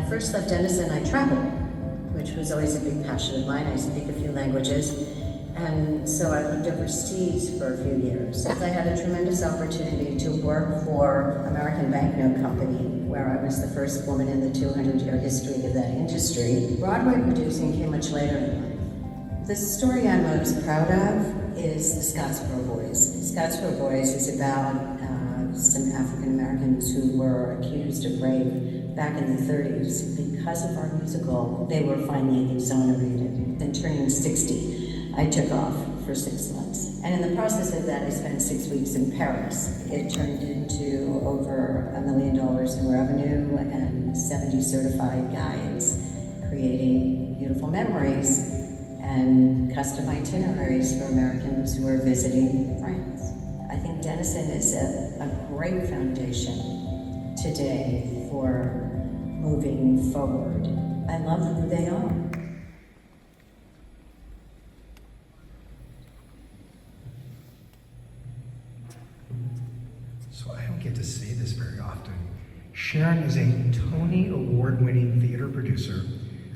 first left Dennison, I traveled, which was always a big passion of mine. I speak a few languages. And so I lived overseas for a few years. I had a tremendous opportunity to work for American Banknote Company, where I was the first woman in the 200-year history of that industry. Broadway producing came much later in life. The story I'm most proud of is the Scottsboro Boys. Scottsboro Boys is about some African Americans who were accused of rape back in the 30s. Because of our musical, they were finally exonerated. Then turning 60, I took off for 6 months. And in the process of that, I spent 6 weeks in Paris. It turned into over $1 million in revenue and 70 certified guides, creating beautiful memories and custom itineraries for Americans who are visiting France. I think Dennison is a great foundation today for moving forward. I love who they are. So I don't get to say this very often. Sharon is a Tony Award-winning theater producer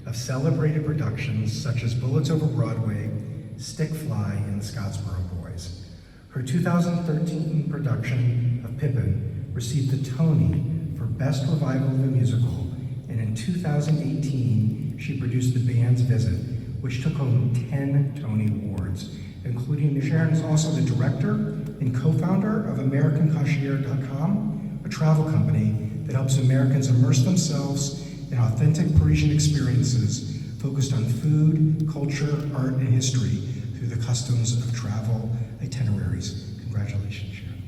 of celebrated productions such as Bullets Over Broadway, Stick Fly, and the Scottsboro Boys. Her 2013 production of Pippin received the Tony for Best Revival of a Musical, and in 2018, she produced The Band's Visit, which took home 10 Tony Awards, including Sharon is also the director and co-founder of AmericanConcierge.com, a travel company that helps Americans immerse themselves in authentic Parisian experiences focused on food, culture, art, and history through the customs of travel itineraries. Congratulations, Sharon.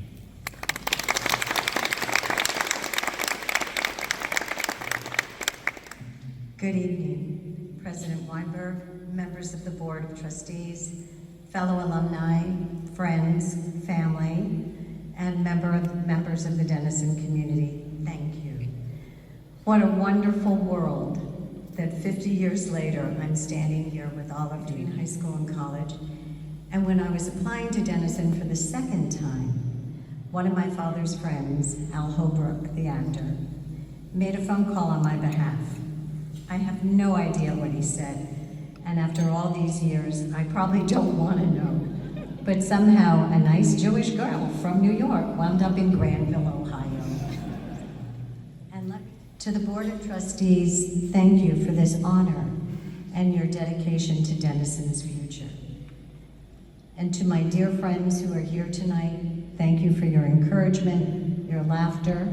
Good evening, President Weinberg, members of the Board of Trustees, fellow alumni, friends, family, and members of the Dennison community. Thank you. What a wonderful world that 50 years later, I'm standing here with all of you in high school and college. And when I was applying to Dennison for the second time, one of my father's friends, Al Holbrook, the actor, made a phone call on my behalf. I have no idea what he said, and after all these years, I probably don't want to know. But somehow, a nice Jewish girl from New York wound up in Granville, Ohio. And to the Board of Trustees, thank you for this honor and your dedication to Dennison's future. And to my dear friends who are here tonight, thank you for your encouragement, your laughter,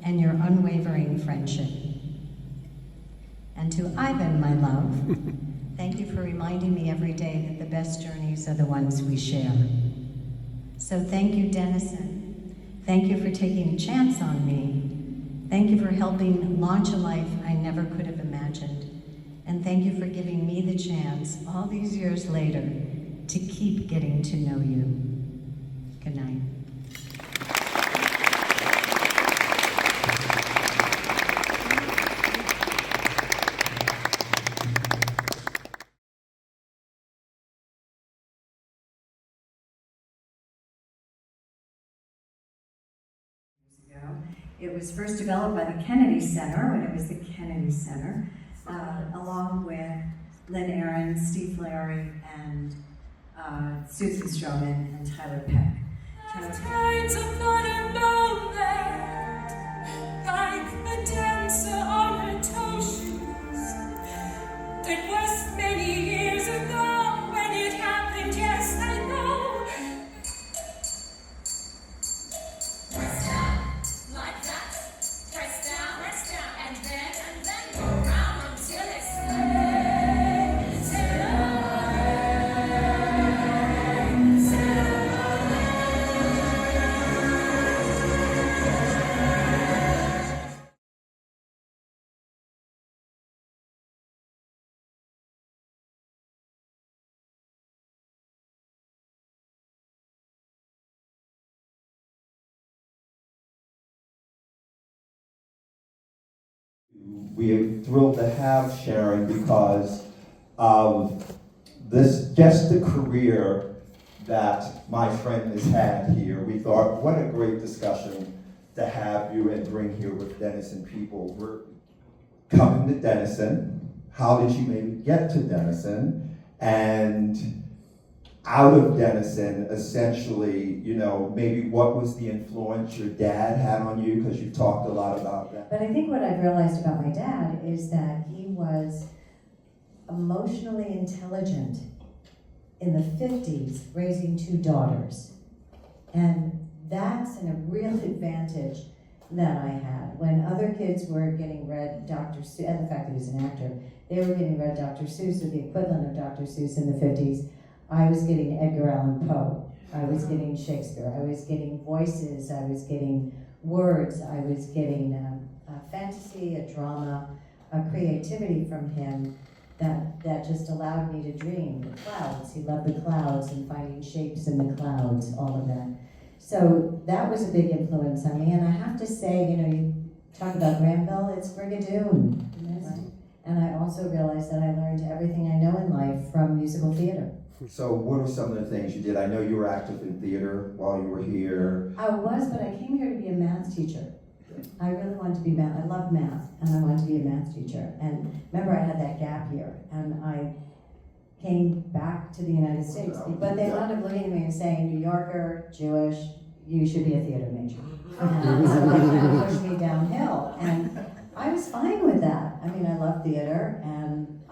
and your unwavering friendship. And to Ivan, my love, thank you for reminding me every day that the best journeys are the ones we share. So thank you, Dennison. Thank you for taking a chance on me. Thank you for helping launch a life I never could have imagined. And thank you for giving me the chance, all these years later, to keep getting to know you. Good night. It was first developed by the Kennedy Center when it was the Kennedy Center, along with Lynn Aaron, Steve Larry, and Susan Stroman and Tyler Peck. Tides upon a moment, like a dancer on her toe shoes. It was many years ago when it happened, yes, I know. Press down, like that. Press down, and then go round until it stays. We are thrilled to have Sharon because of just the career that my friend has had here. We thought, what a great discussion to have you and bring here with Dennison people. coming to Dennison, how did you maybe get to Dennison, and out of Dennison, essentially, you know, maybe what was the influence your dad had on you, because you've talked a lot about that. But I think what I've realized about my dad is that he was emotionally intelligent in the 50s, raising 2 daughters. And that's a real advantage that I had. When other kids were getting read Dr. Seuss, and the fact that he was an actor, they were getting read Dr. Seuss, or the equivalent of Dr. Seuss in the 50s. I was getting Edgar Allan Poe. I was getting Shakespeare. I was getting voices. I was getting words. I was getting a fantasy, a drama, a creativity from him that just allowed me to dream. The clouds. He loved the clouds and finding shapes in the clouds, all of that. So that was a big influence on me. And I have to say, you know, you talk about Granville, it's Brigadoon. Right? And I also realized that I learned everything I know in life from musical theater. So what are some of the things you did? I know you were active in theater while you were here. I was, but I came here to be a math teacher. I really wanted to be math. I love math, and I wanted to be a math teacher. And remember, I had that gap year, and I came back to the United States. But they wound up looking at me and saying, New Yorker, Jewish, you should be a theater major. And so they kind of pushed me downhill, and I was fine with that. I mean, I love theater, and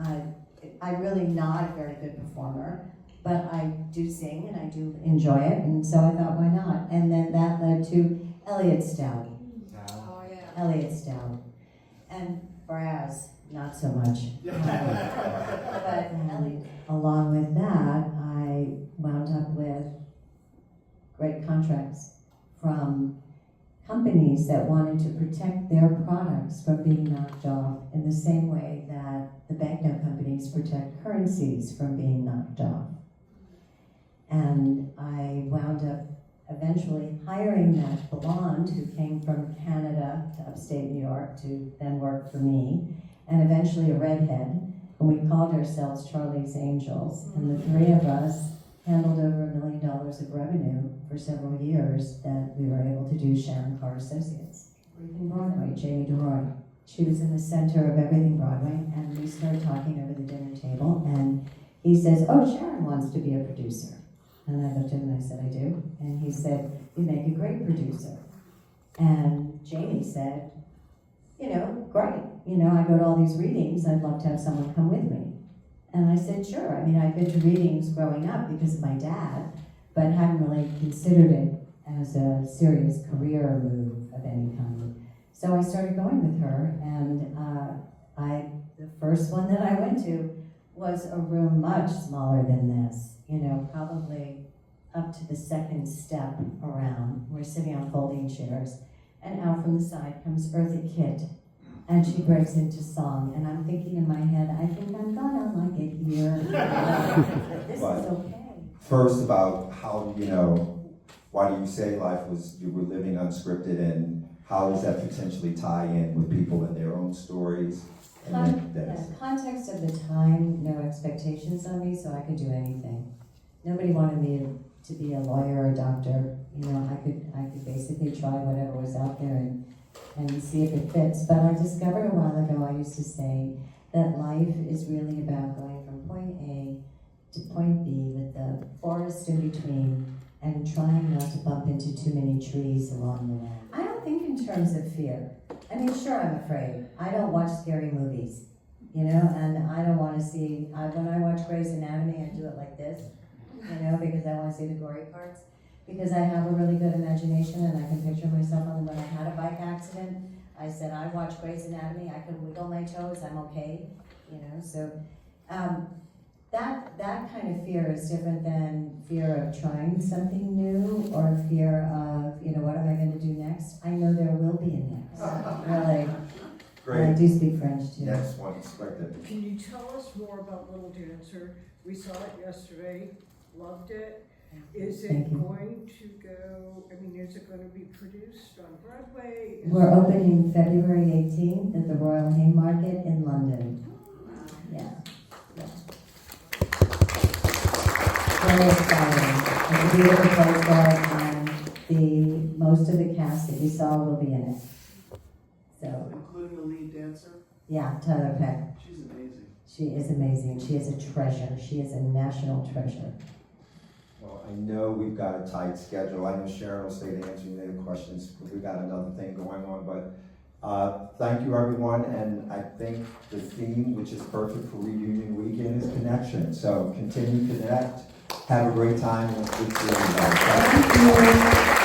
I'm really not a very good performer, but I do sing and I do enjoy it, and so I thought, why not? And then that led to Elliott Stout. Oh, yeah. Elliott Stout. And Braz, not so much. But along with that, I wound up with great contracts from companies that wanted to protect their products from being knocked off in the same way that the banknote companies protect currencies from being knocked off. And I wound up eventually hiring that blonde who came from Canada to upstate New York to then work for me, and eventually a redhead, and we called ourselves Charlie's Angels, and the 3 of us handled over $1 million of revenue for several years that we were able to do Sharon Carr Associates. Everything Broadway, Jamie DeRoy. She was in the center of everything Broadway, and we started talking over the dinner table, and he says, oh, Sharon wants to be a producer. And I looked at him and I said, I do. And he said, you make a great producer. And Jamie said, you know, great. You know, I go to all these readings, I'd love to have someone come with me. And I said, sure. I mean, I'd been to readings growing up because of my dad, but hadn't really considered it as a serious career move of any kind. So I started going with her, and the first one that I went to was a room much smaller than this, you know, probably up to the second step around. We're sitting on folding chairs, and out from the side comes Eartha Kitt, and she breaks into song, and I'm thinking in my head, I think I'm gonna like it here. This is okay. First, about how, you know, why do you say you were living unscripted, and how does that potentially tie in with people and their own stories? Context of the time, no expectations on me, so I could do anything. Nobody wanted me to be a lawyer or a doctor. You know, I could basically try whatever was out there and see if it fits. But I discovered a while ago, I used to say that life is really about going from point A to point B with the forest in between and trying not to bump into too many trees along the way. I don't think in terms of fear. I mean, sure, I'm afraid. I don't watch scary movies, you know, and I don't want to see, when I watch Grey's Anatomy, I do it like this, you know, because I want to see the gory parts. Because I have a really good imagination and I can picture myself when I had a bike accident. I said, I watch Grey's Anatomy, I could wiggle my toes, I'm okay, you know, so that kind of fear is different than fear of trying something new or fear of, you know, what am I going to do next? I know there will be a next, really. Great. And I do speak French too. Next one, expected. Can you tell us more about Little Dancer? We saw it yesterday, loved it. Is Thank it you. going to go, I mean, is it going to be produced on Broadway? We're opening February 18th at the Royal Haymarket in London. Yeah. Very exciting. It's a beautiful place there, and most of the cast that you saw will be in it. So, Including the lead dancer? Yeah, Tyler Peck. She's amazing. She is amazing. She is a treasure. She is a national treasure. Well, I know we've got a tight schedule. I know Sharon will stay to answer any other questions, but we've got another thing going on. But thank you, everyone. And I think the theme, which is perfect for reunion weekend, is connection. So continue to connect. Have a great time. And let's see everybody. Thank you.